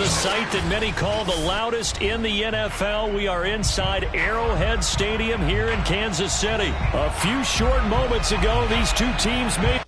sight that many call the loudest in the NFL. We are inside Arrowhead Stadium here in Kansas City. A few short moments ago, these two teams made...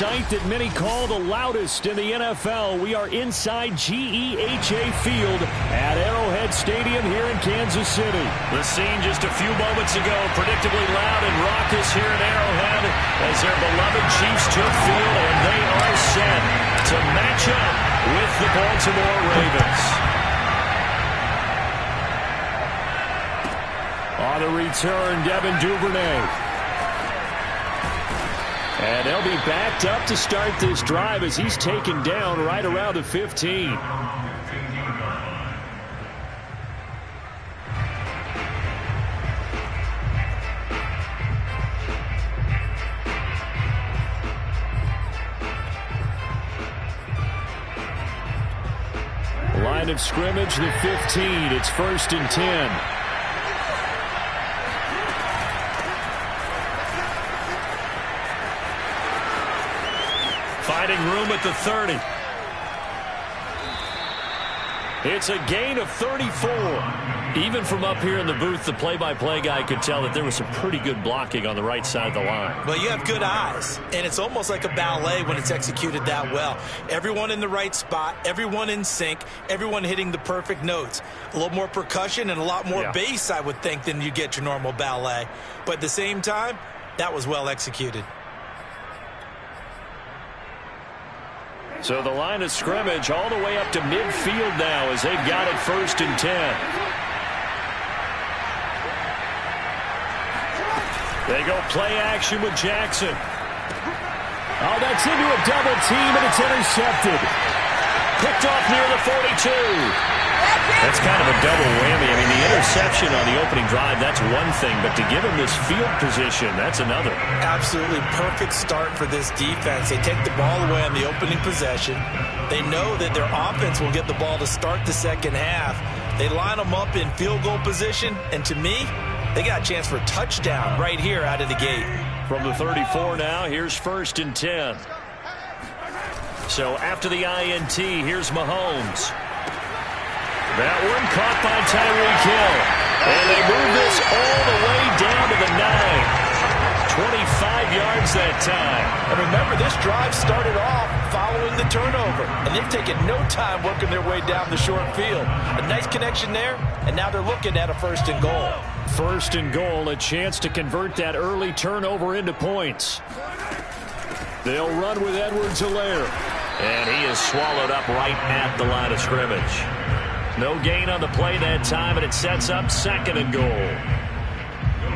Sight that many call the loudest in the NFL. We are inside GEHA Field at Arrowhead Stadium here in Kansas City. The scene just a few moments ago, predictably loud and raucous here at Arrowhead as their beloved Chiefs took field, and they are set to match up with the Baltimore Ravens. On the return, Devin Duvernay. And they'll be backed up to start this drive as he's taken down right around the 15. Line of scrimmage, the 15. It's 1st and 10. Finding room at the 30. It's a gain of 34. Even from up here in the booth, the play-by-play guy could tell that there was some pretty good blocking on the right side of the line. Well, you have good eyes, and it's almost like a ballet when it's executed that well. Everyone in the right spot, everyone in sync, everyone hitting the perfect notes. A little more percussion and a lot more bass, I would think, than you get your normal ballet. But at the same time, that was well executed. So the line of scrimmage all the way up to midfield now as they've got it 1st and 10. They go play action with Jackson. Oh, that's into a double team, and it's intercepted. Picked off near the 42. That's kind of a double whammy. I mean, the interception on the opening drive, that's one thing, but to give him this field position, that's another. Absolutely perfect start for this defense. They take the ball away on the opening possession. They know that their offense will get the ball to start the second half. They line them up in field goal position, and to me, they got a chance for a touchdown right here out of the gate. From the 34 now, here's 1st and 10. So after the INT, here's Mahomes. That one caught by Tyreek Hill. And they move this all the way down to the 9. 25 yards that time. And remember, this drive started off following the turnover. And they've taken no time working their way down the short field. A nice connection there, and now they're looking at a 1st and goal. 1st and goal, a chance to convert that early turnover into points. They'll run with Edwards-Helaire. And he is swallowed up right at the line of scrimmage. No gain on the play that time, and it sets up 2nd and goal.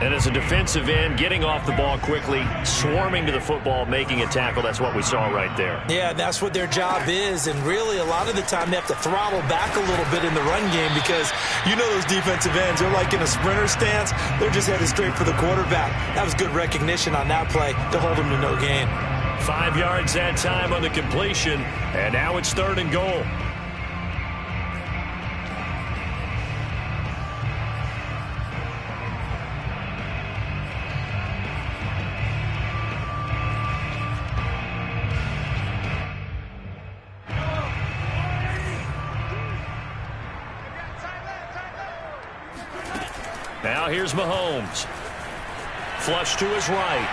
And as a defensive end, getting off the ball quickly, swarming to the football, making a tackle, that's what we saw right there. Yeah, that's what their job is, and really a lot of the time they have to throttle back a little bit in the run game because you know those defensive ends, they're like in a sprinter stance. They're just headed straight for the quarterback. That was good recognition on that play to hold them to no gain. 5 yards that time on the completion, and now it's 3rd and goal. Now here's Mahomes. Flush to his right.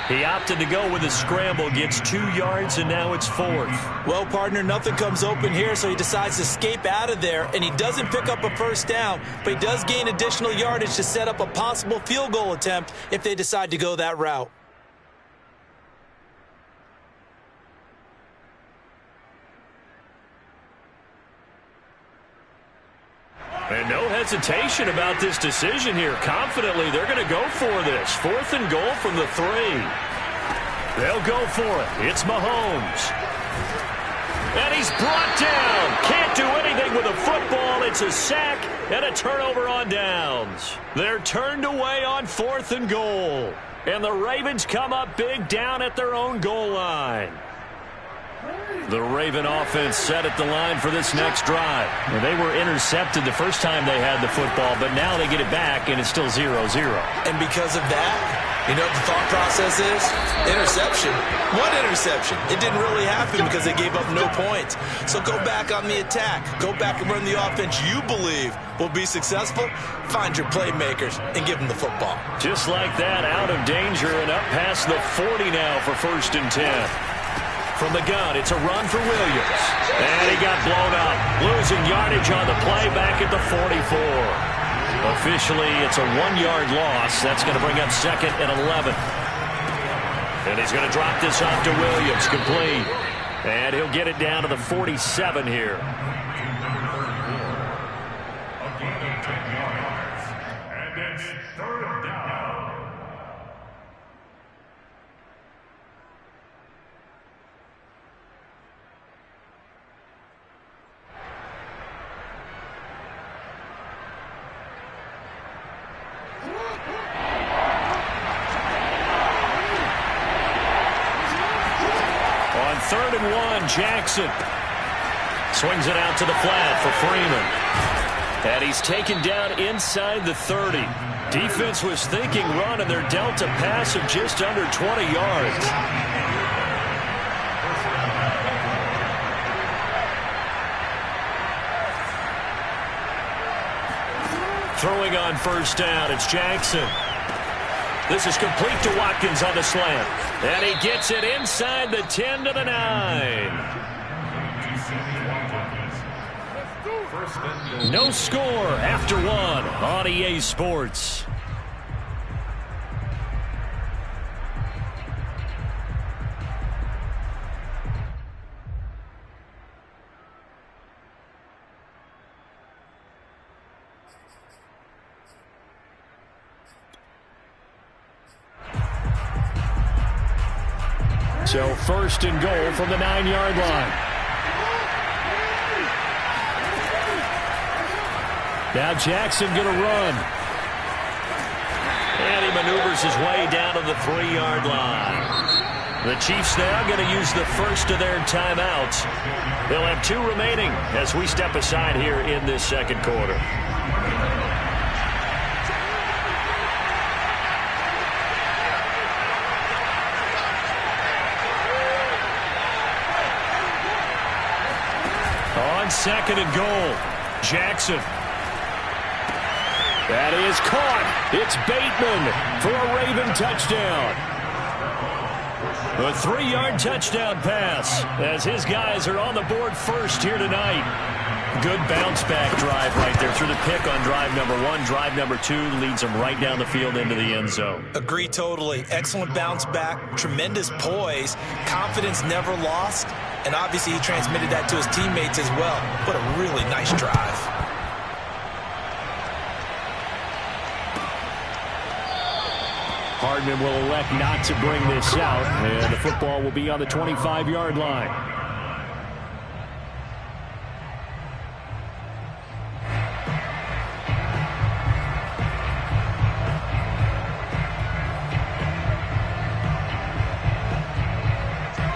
He opted to go with a scramble, gets 2 yards, and now it's 4th. Well, partner, nothing comes open here, so he decides to escape out of there, and he doesn't pick up a 1st down, but he does gain additional yardage to set up a possible field goal attempt if they decide to go that route. And no hesitation about this decision here. Confidently, they're going to go for this. 4th and goal from the 3. They'll go for it. It's Mahomes. And he's brought down. Can't do anything with a football. It's a sack and a turnover on downs. They're turned away on 4th and goal. And the Ravens come up big down at their own goal line. The Raven offense set at the line for this next drive. Well, they were intercepted the first time they had the football, but now they get it back, and it's still 0-0. And because of that, you know what the thought process is? Interception. One interception. It didn't really happen because they gave up no points. So go back on the attack. Go back and run the offense you believe will be successful. Find your playmakers and give them the football. Just like that, out of danger and up past the 40 now for 1st and 10. From the gun, it's a run for Williams. And he got blown up. Losing yardage on the play back at the 44. Officially, it's a 1-yard loss. That's going to bring up 2nd and 11. And he's going to drop this off to Williams, complete. And he'll get it down to the 47 here. And it's 3rd down. On 3rd and 1, Jackson swings it out to the flat for Freeman. And he's taken down inside the 30. Defense was thinking run, and they're dealt a pass of just under 20 yards. Throwing on 1st down, it's Jackson. This is complete to Watkins on the slant. And he gets it inside the 10 to the 9. No score after 1 on EA Sports. So 1st and goal from the 9-yard line. Now Jackson going to run. And he maneuvers his way down to the 3-yard line. The Chiefs now going to use the first of their timeouts. They'll have 2 remaining as we step aside here in this 2nd quarter. On 2nd and goal, Jackson. That is caught. It's Bateman for a Raven touchdown. A 3-yard touchdown pass as his guys are on the board first here tonight. Good bounce-back drive right there through the pick on drive number 1. Drive number 2 leads them right down the field into the end zone. Agree totally. Excellent bounce-back, tremendous poise, confidence never lost, and obviously he transmitted that to his teammates as well. What a really nice drive. Hardman will elect not to bring this out, and the football will be on the 25-yard line.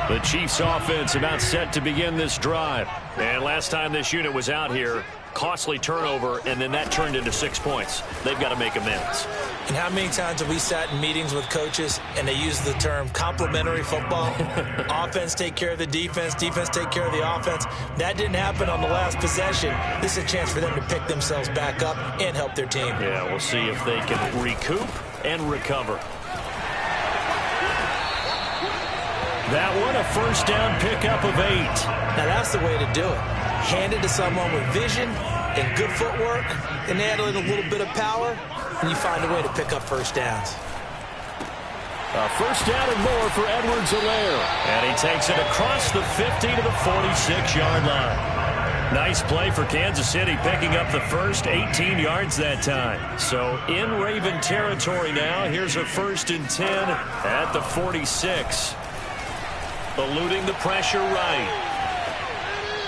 The Chiefs offense about set to begin this drive. And last time this unit was out here, costly turnover, and then that turned into 6 points. They've got to make amends. And how many times have we sat in meetings with coaches and they use the term complementary football? Offense take care of the defense, defense take care of the offense. That didn't happen on the last possession. This is a chance for them to pick themselves back up and help their team. Yeah, we'll see if they can recoup and recover. That one, a first down pickup of 8. Now that's the way to do it. Hand it to someone with vision and good footwork, and add in a little bit of power, and you find a way to pick up first downs. A first down and more for Edwards-Helaire. And he takes it across the 50 to the 46-yard line. Nice play for Kansas City, picking up the first 18 yards that time. So in Raven territory now. Here's a 1st and 10 at the 46. Eluding the pressure right.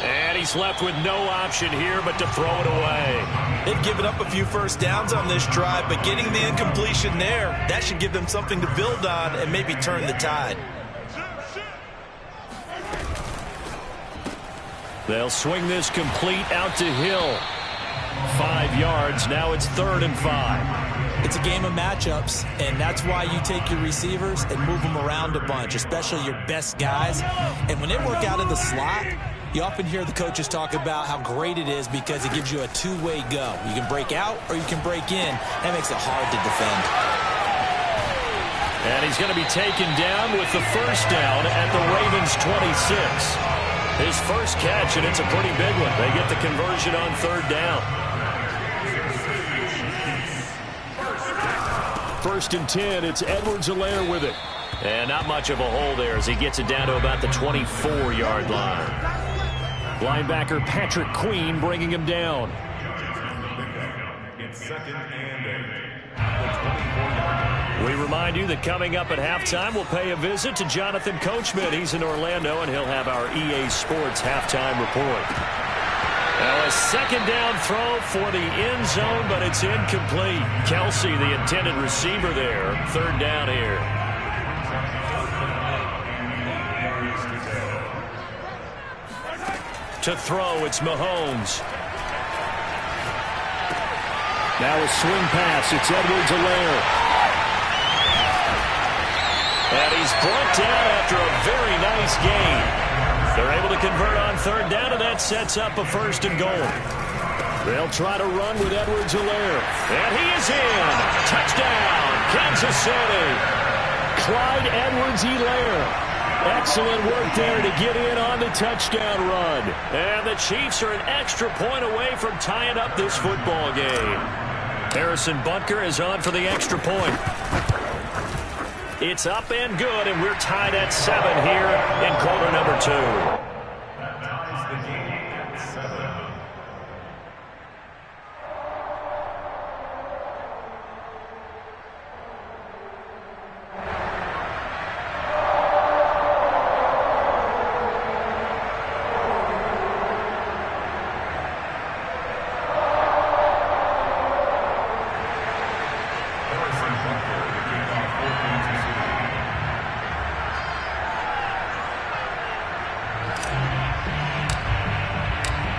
And he's left with no option here but to throw it away. They've given up a few first downs on this drive, but getting the incompletion there, that should give them something to build on and maybe turn the tide. They'll swing this complete out to Hill. 5 yards. Now it's 3rd and 5. It's a game of matchups, and that's why you take your receivers and move them around a bunch, especially your best guys. And when they work out of the slot, you often hear the coaches talk about how great it is because it gives you a two-way go. You can break out or you can break in. That makes it hard to defend. And he's going to be taken down with the first down at the Ravens' 26. His first catch, and it's a pretty big one. They get the conversion on 3rd down. 1st and 10, it's Edwards-Helaire with it. And not much of a hole there as he gets it down to about the 24-yard line. Linebacker Patrick Queen bringing him down. It's 2nd and 8. We remind you that coming up at halftime, we'll pay a visit to Jonathan Coachman. He's in Orlando, and he'll have our EA Sports halftime report. Now a 2nd down throw for the end zone, but it's incomplete. Kelsey, the intended receiver there. 3rd down here. To throw, it's Mahomes. Now a swing pass. It's Edwards-Helaire. And he's brought down after a very nice gain. They're able to convert on 3rd down, and that sets up a 1st and goal. They'll try to run with Edwards-Helaire. And he is in. Touchdown, Kansas City. Clyde Edwards-Helaire. Excellent work there to get in on the touchdown run. And the Chiefs are an extra point away from tying up this football game. Harrison Butker is on for the extra point. It's up and good, and we're tied at 7 here in quarter number 2.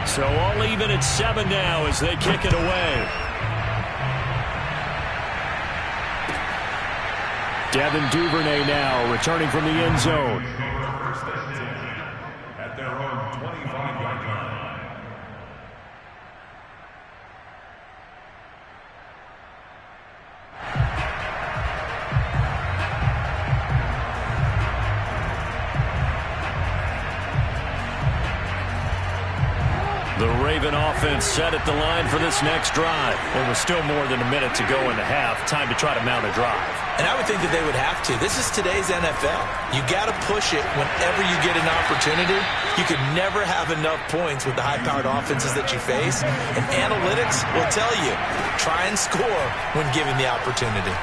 So all even at 7 now as they kick it away. Devin Duvernay now returning from the end zone. At their own 25-yard line. The Raven offense set at the line for this next drive. There was still more than a minute to go in the half. Time to try to mount a drive. And I would think that they would have to. This is today's NFL. You got to push it whenever you get an opportunity. You could never have enough points with the high-powered offenses that you face. And analytics will tell you, try and score when given the opportunity.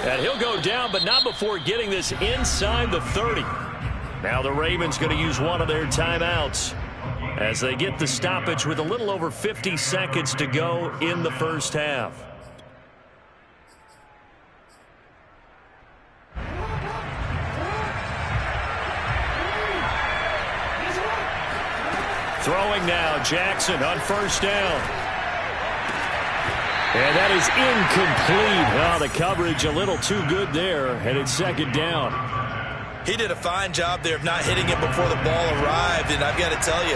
And he'll go down, but not before getting this inside the 30. Now the Ravens going to use one of their timeouts as they get the stoppage with a little over 50 seconds to go in the first half. Throwing now, Jackson on 1st down. And that is incomplete. Oh, the coverage a little too good there, and it's 2nd down. He did a fine job there of not hitting it before the ball arrived, and I've got to tell you,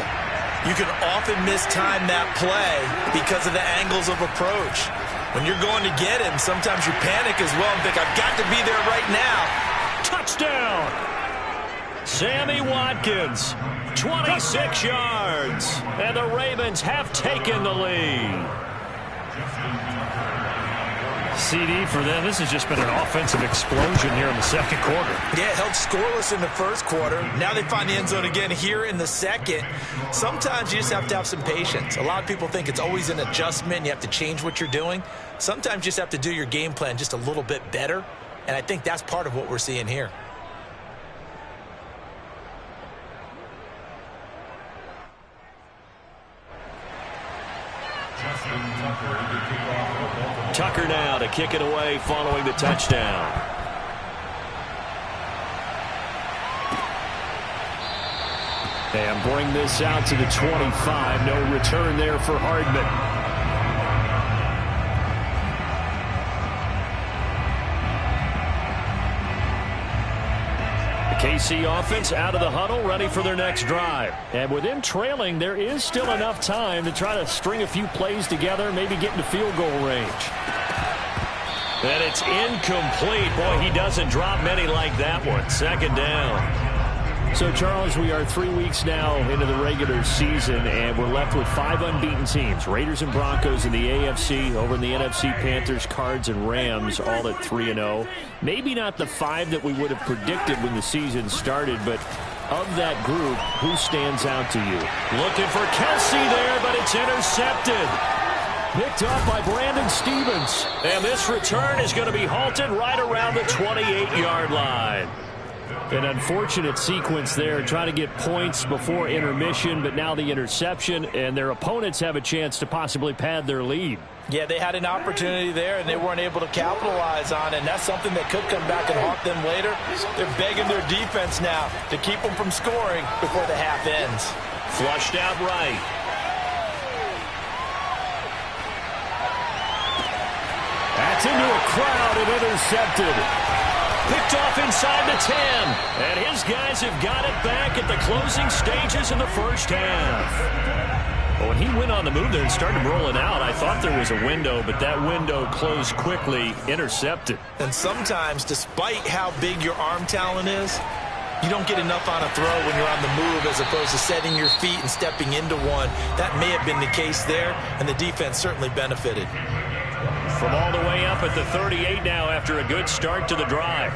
you can often mistime that play because of the angles of approach. When you're going to get him, sometimes you panic as well and think, I've got to be there right now. Touchdown! Sammy Watkins, 26 yards, and the Ravens have taken the lead. CD for them. This has just been an offensive explosion here in the second quarter. Yeah, held scoreless in the first quarter. Now they find the end zone again here in the second. Sometimes you just have to have some patience. A lot of people think it's always an adjustment. You have to change what you're doing. Sometimes you just have to do your game plan just a little bit better. And I think that's part of what we're seeing here. Tucker now to kick it away following the touchdown. And bring this out to the 25. No return there for Hardman. KC offense out of the huddle, ready for their next drive. And with them trailing, there is still enough time to try to string a few plays together, maybe get into field goal range. And it's incomplete. Boy, he doesn't drop many like that one. Second down. So, Charles, we are 3 weeks now into the regular season, and we're left with 5 unbeaten teams. Raiders and Broncos in the AFC, over in the NFC, Panthers, Cards, and Rams, all at 3-0. Maybe not the 5 that we would have predicted when the season started, but of that group, who stands out to you? Looking for Kelsey there, but it's intercepted. Picked up by Brandon Stephens. And this return is going to be halted right around the 28-yard line. An unfortunate sequence there, trying to get points before intermission, but now the interception, and their opponents have a chance to possibly pad their lead. Yeah, they had an opportunity there, and they weren't able to capitalize on it, and that's something that could come back and haunt them later. They're begging their defense now to keep them from scoring before the half ends. Flushed out right. That's into a crowd and intercepted. Picked off inside the 10. And his guys have got it back at the closing stages in the first half. When he went on the move there and started rolling out, I thought there was a window, but that window closed quickly, intercepted. And sometimes, despite how big your arm talent is, you don't get enough on a throw when you're on the move as opposed to setting your feet and stepping into one. That may have been the case there, and the defense certainly benefited. From all the way up at the 38 now after a good start to the drive.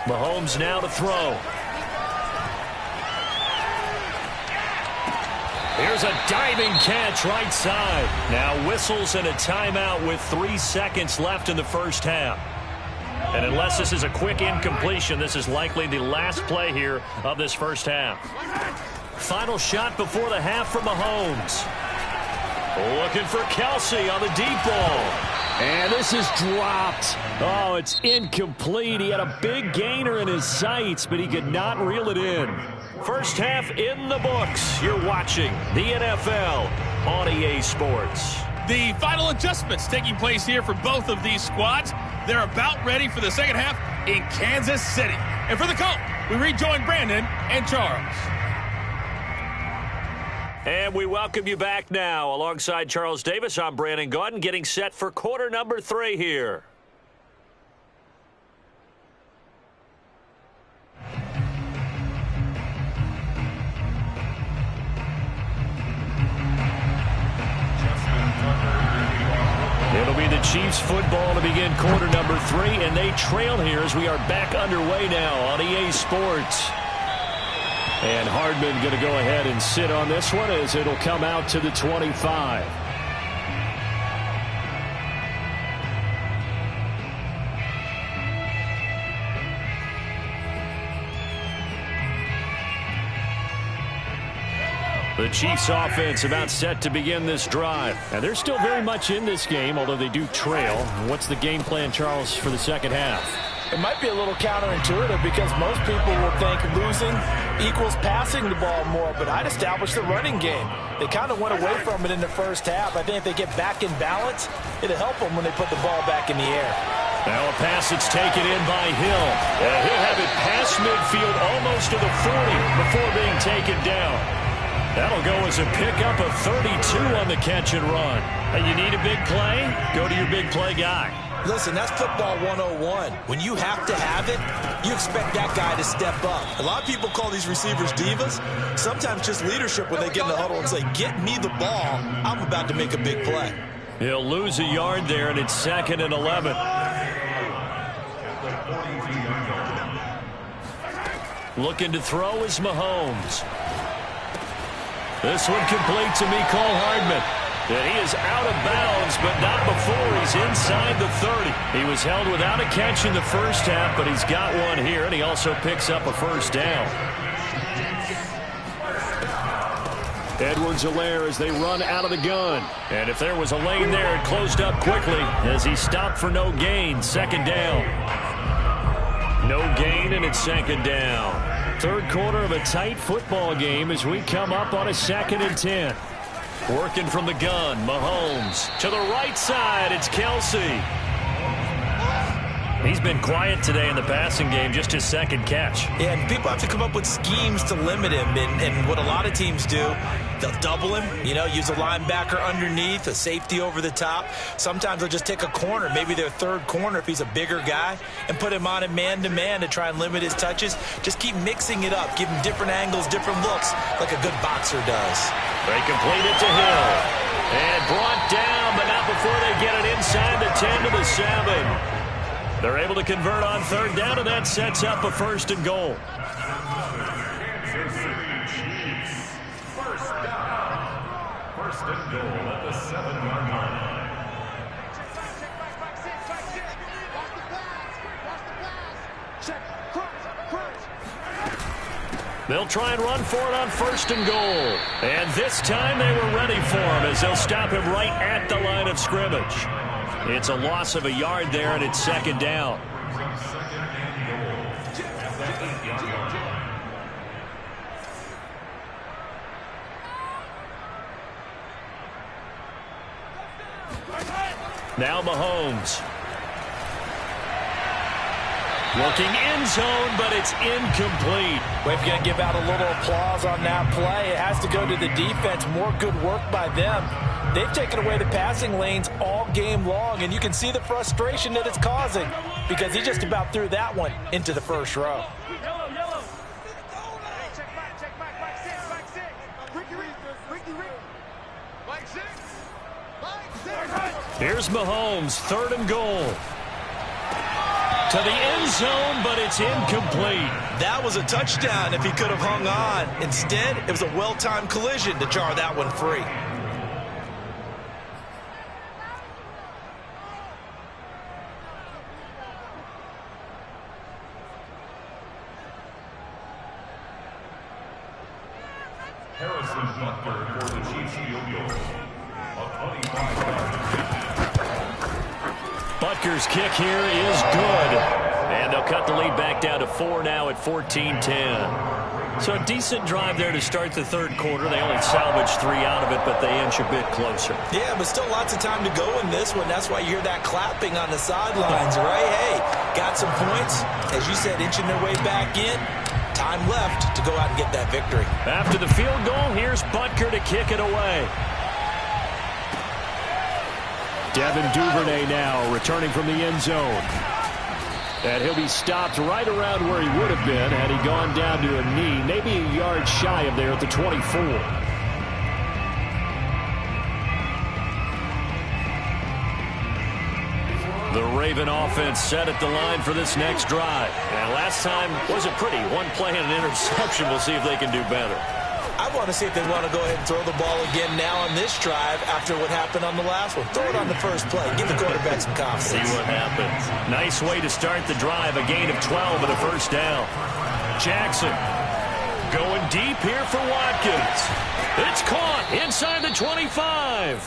Mahomes now to throw. Here's a diving catch right side. Now whistles and a timeout with 3 seconds left in the first half. And unless this is a quick incompletion, this is likely the last play here of this first half. Final shot before the half from Mahomes. Looking for Kelsey on the deep ball. And this is dropped. Oh, it's incomplete. He had a big gainer in his sights, but he could not reel it in. First half in the books. You're watching the NFL on EA Sports. The final adjustments taking place here for both of these squads. They're about ready for the second half in Kansas City. And for the call, we rejoin Brandon and Charles. And we welcome you back now. Alongside Charles Davis, I'm Brandon Gaudin, getting set for quarter number 3 here. It'll be the Chiefs football to begin quarter number 3, and they trail here as we are back underway now on EA Sports. And Hardman going to go ahead and sit on this one as it'll come out to the 25. The Chiefs offense about set to begin this drive. And they're still very much in this game, although they do trail. What's the game plan, Charles, for the second half? It might be a little counterintuitive because most people will think losing equals passing the ball more, but I'd establish the running game. They kind of went away from it in the first half. I think if they get back in balance, it'll help them when they put the ball back in the air. Now a pass that's taken in by Hill. He'll have it past midfield almost to the 40 before being taken down. That'll go as a pickup of 32 on the catch and run. And you need a big play? Go to your big play guy. Listen, that's football 101. When you have to have it, you expect that guy to step up. A lot of people call these receivers divas. Sometimes just leadership when they get in the huddle and say, get me the ball. I'm about to make a big play. He'll lose a yard there, and it's 2nd and 11. Looking to throw is Mahomes. This one complete to Mecole Hardman. And he is out of bounds, but not before he's inside the 30. He was held without a catch in the first half, but he's got one here, and he also picks up a first down. Edwards-Helaire as they run out of the gun. And if there was a lane there, it closed up quickly as he stopped for no gain. 2nd down. No gain, and it's 2nd down. Third quarter of a tight football game as we come up on a 2nd and 10. Working from the gun, Mahomes. To the right side, it's Kelsey. He's been quiet today in the passing game, just his 2nd catch. Yeah, and people have to come up with schemes to limit him. And what a lot of teams do, they'll double him, use a linebacker underneath, a safety over the top. Sometimes they'll just take a corner, maybe their 3rd corner if he's a bigger guy, and put him on a man-to-man to try and limit his touches. Just keep mixing it up, give him different angles, different looks, like a good boxer does. They complete it to Hill. And brought down, but not before they get it inside the 10 to the 7. They're able to convert on 3rd down, and that sets up a 1st and goal. First and goal at the 7-yard line. They'll try and run for it on 1st and goal. And this time they were ready for him as they'll stop him right at the line of scrimmage. It's a loss of a yard there, and it's 2nd down. Now Mahomes. Looking end zone, but it's incomplete. We're going to give out a little applause on that play. It has to go to the defense. More good work by them. They've taken away the passing lanes all game long, and you can see the frustration that it's causing because he just about threw that one into the first row. Here's Mahomes, 3rd and goal. To the end zone, but it's incomplete. That was a touchdown if he could have hung on. Instead, it was a well-timed collision to jar that one free. Harrison Butker for the Chiefs field goal. A 25-yard. Butker's kick here is good. And they'll cut the lead back down to 4 now at 14-10. So a decent drive there to start the 3rd quarter. They only salvaged 3 out of it, but they inch a bit closer. Yeah, but still lots of time to go in this one. That's why you hear that clapping on the sidelines, right? Hey, got some points. As you said, inching their way back in. Time left to go out and get that victory. After the field goal, here's Butker to kick it away. Devin Duvernay now returning from the end zone. And he'll be stopped right around where he would have been had he gone down to a knee, maybe a yard shy of there at the 24. The Raven offense set at the line for this next drive. And last time wasn't pretty. One play and an interception. We'll see if they can do better. I want to see if they want to go ahead and throw the ball again now on this drive after what happened on the last one. Throw it on the first play. Give the quarterback some confidence. See what happens. Nice way to start the drive. A gain of 12 and a first down. Jackson going deep here for Watkins. It's caught inside the 25.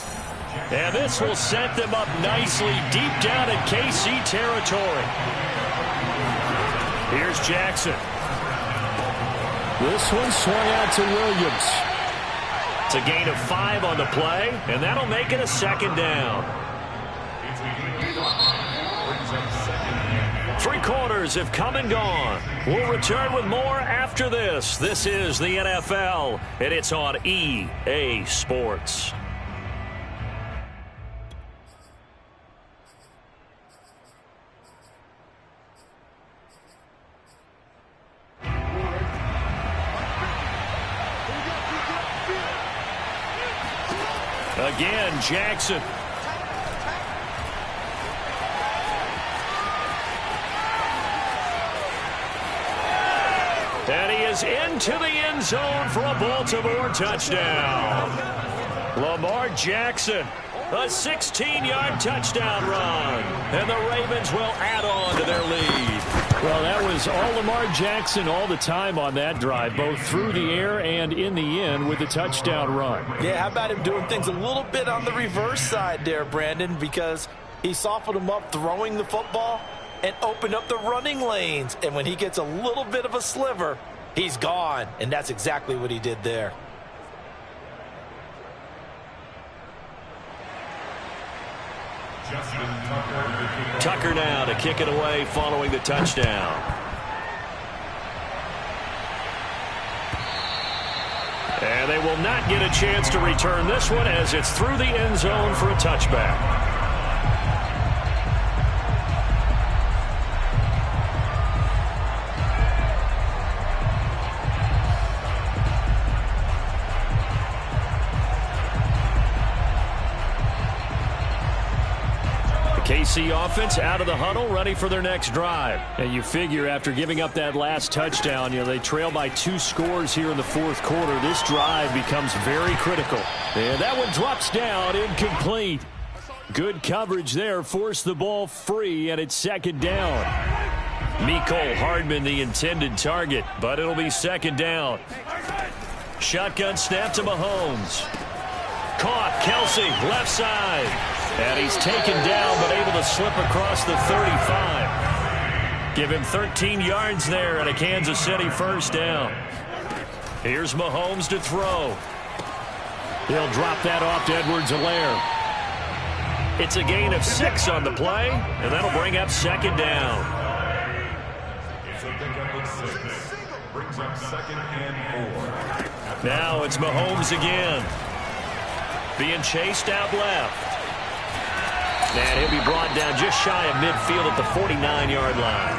And this will set them up nicely deep down in KC territory. Here's Jackson. This one swung out to Williams. It's a gain of 5 on the play, and that'll make it a 2nd down. 3 quarters have come and gone. We'll return with more after this. This is the NFL, and it's on EA Sports. Again, Jackson. And he is into the end zone for a Baltimore touchdown. Lamar Jackson, a 16-yard touchdown run. And the Ravens will add on to their lead. Well, that was all Lamar Jackson all the time on that drive, both through the air and in the end with a touchdown run. Yeah, how about him doing things a little bit on the reverse side there, Brandon, because he softened him up throwing the football and opened up the running lanes. And when he gets a little bit of a sliver, he's gone. And that's exactly what he did there. Tucker now to kick it away following the touchdown. And they will not get a chance to return this one as it's through the end zone for a touchback. KC offense out of the huddle, ready for their next drive. And you figure after giving up that last touchdown, they trail by 2 scores here in the fourth quarter. This drive becomes very critical. And that one drops down, incomplete. Good coverage there, forced the ball free, and it's second down. Mecole Hardman the intended target, but it'll be second down. Shotgun snap to Mahomes. Caught, Kelce, left side. And he's taken down, but able to slip across the 35. Give him 13 yards there and a Kansas City first down. Here's Mahomes to throw. He'll drop that off to Edwards-Helaire. It's a gain of 6 on the play, and that'll bring up second down. It's a pickup of 6. Brings up second and 4. Now it's Mahomes again. Being chased out left. And he'll be brought down just shy of midfield at the 49-yard line.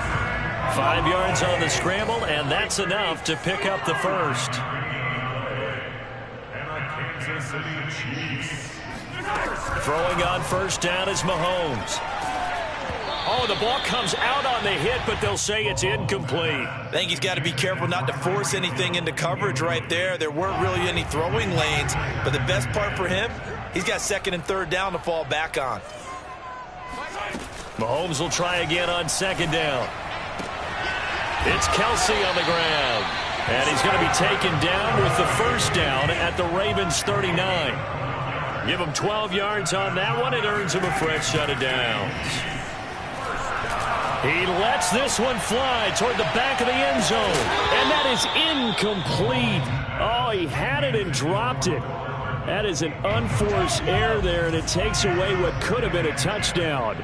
5 yards on the scramble, and that's enough to pick up the first. And a Kansas City Chiefs. Throwing on first down is Mahomes. Oh, the ball comes out on the hit, but they'll say it's incomplete. I think he's got to be careful not to force anything into coverage right there. There weren't really any throwing lanes, but the best part for him, he's got second and third down to fall back on. Mahomes will try again on second down. It's Kelce on the ground. And he's going to be taken down with the first down at the Ravens 39. Give him 12 yards on that one. It earns him a fresh set of downs. He lets this one fly toward the back of the end zone. And that is incomplete. Oh, he had it and dropped it. That is an unforced error there, and it takes away what could have been a touchdown.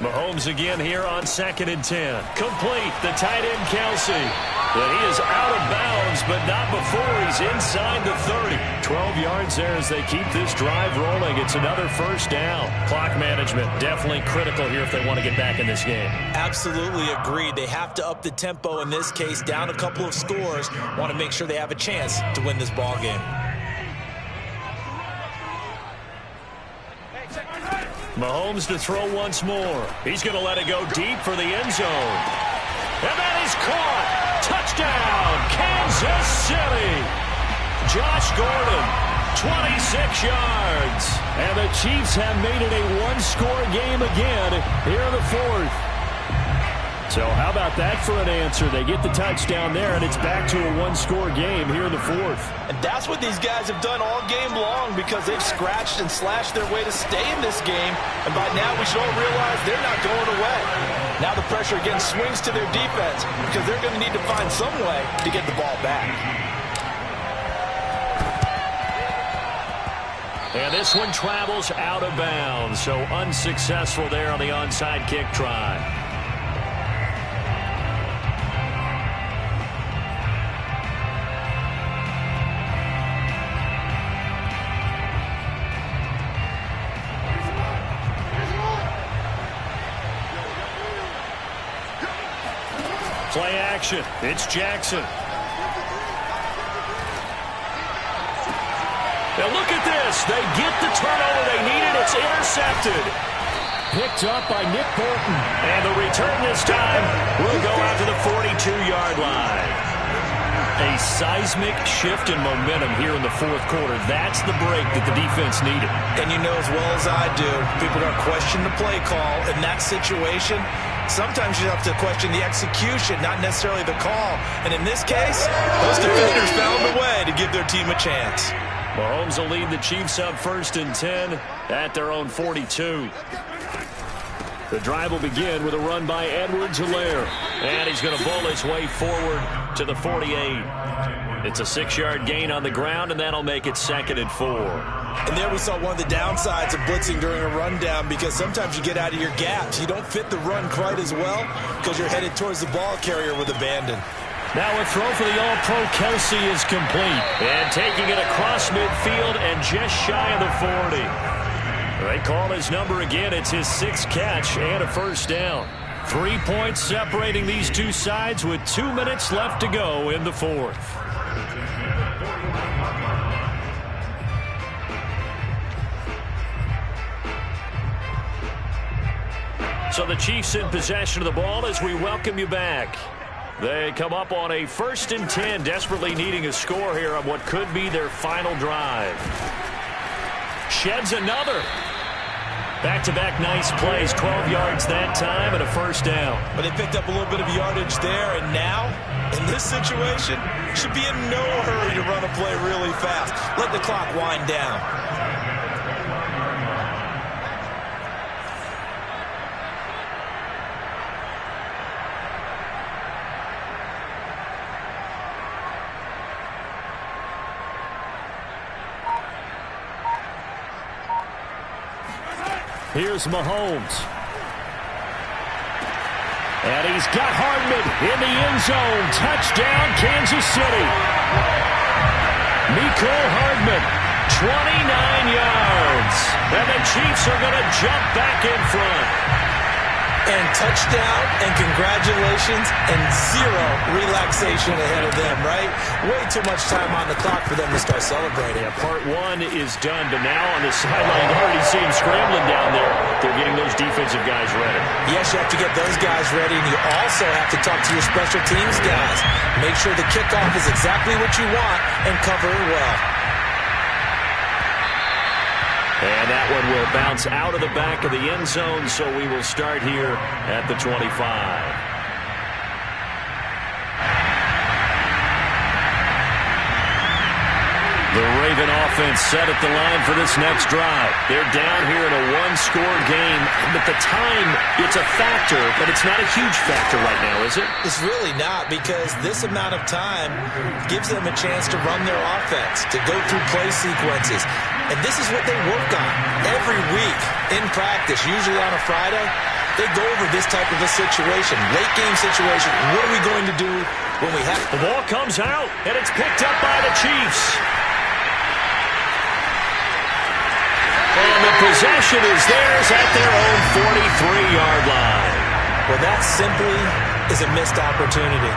Mahomes again here on second and 10. Complete, the tight end Kelce. But he is out of bounds, but not before he's inside the 30. 12 yards there as they keep this drive rolling. It's another first down. Clock management definitely critical here if they want to get back in this game. Absolutely agreed. They have to up the tempo in this case, down a couple of scores. Want to make sure they have a chance to win this ball game. Mahomes to throw once more. He's going to let it go deep for the end zone. And that is caught. Touchdown, Kansas City. Josh Gordon, 26 yards. And the Chiefs have made it a one-score game again here in the fourth. So how about that for an answer? They get the touchdown there, and it's back to a one-score game here in the fourth. And that's what these guys have done all game long because they've scratched and slashed their way to stay in this game. And by now, we should all realize they're not going away. Now the pressure again swings to their defense because they're going to need to find some way to get the ball back. And this one travels out of bounds, so unsuccessful there on the onside kick try. Play action. It's Jackson. Now look at this. They get the turnover they needed. It's intercepted. Picked up by Nick Bolton. And the return this time will go out to the 42-yard line. A seismic shift in momentum here in the fourth quarter. That's the break that the defense needed. And you know as well as I do, people don't question the play call. In that situation, sometimes you have to question the execution, not necessarily the call. And in this case, those defenders found a way to give their team a chance. Mahomes will lead the Chiefs up 1st and 10 at their own 42. The drive will begin with a run by Edwards-Helaire. And he's going to bowl his way forward to the 48. It's a 6-yard gain on the ground, and that'll make it 2nd and 4. And there we saw one of the downsides of blitzing during a rundown, because sometimes you get out of your gaps. You don't fit the run quite as well because you're headed towards the ball carrier with abandon. Now a throw for the All-Pro Kelsey is complete. And taking it across midfield and just shy of the 40. They call his number again. It's his 6th catch and a first down. 3 points separating these two sides with 2 minutes left to go in the fourth. So the Chiefs in possession of the ball as we welcome you back. They come up on a 1st and 10, desperately needing a score here on what could be their final drive. Sheds another. Back-to-back nice plays, 12 yards that time and a first down. But they picked up a little bit of yardage there, and now, in this situation, should be in no hurry to run a play really fast. Let the clock wind down. Here's Mahomes. And he's got Hardman in the end zone. Touchdown, Kansas City. Mecole Hardman, 29 yards. And the Chiefs are going to jump back in front. And touchdown and congratulations and zero relaxation ahead of them, right? Way too much time on the clock for them to start celebrating. Yeah, part one is done, but now on the sideline, you already see him scrambling down there. They're getting those defensive guys ready. Yes, you have to get those guys ready, and you also have to talk to your special teams guys. Make sure the kickoff is exactly what you want and cover it well. And that one will bounce out of the back of the end zone, so we will start here at the 25. The Raven offense set at the line for this next drive. They're down here in a one-score game. But the time, it's a factor, but it's not a huge factor right now, is it? It's really not, because this amount of time gives them a chance to run their offense, to go through play sequences. And this is what they work on every week in practice, usually on a Friday. They go over this type of a situation, late-game situation. What are we going to do when we have... The ball comes out, and it's picked up by the Chiefs. And the possession is theirs at their own 43-yard line. Well, that simply is a missed opportunity.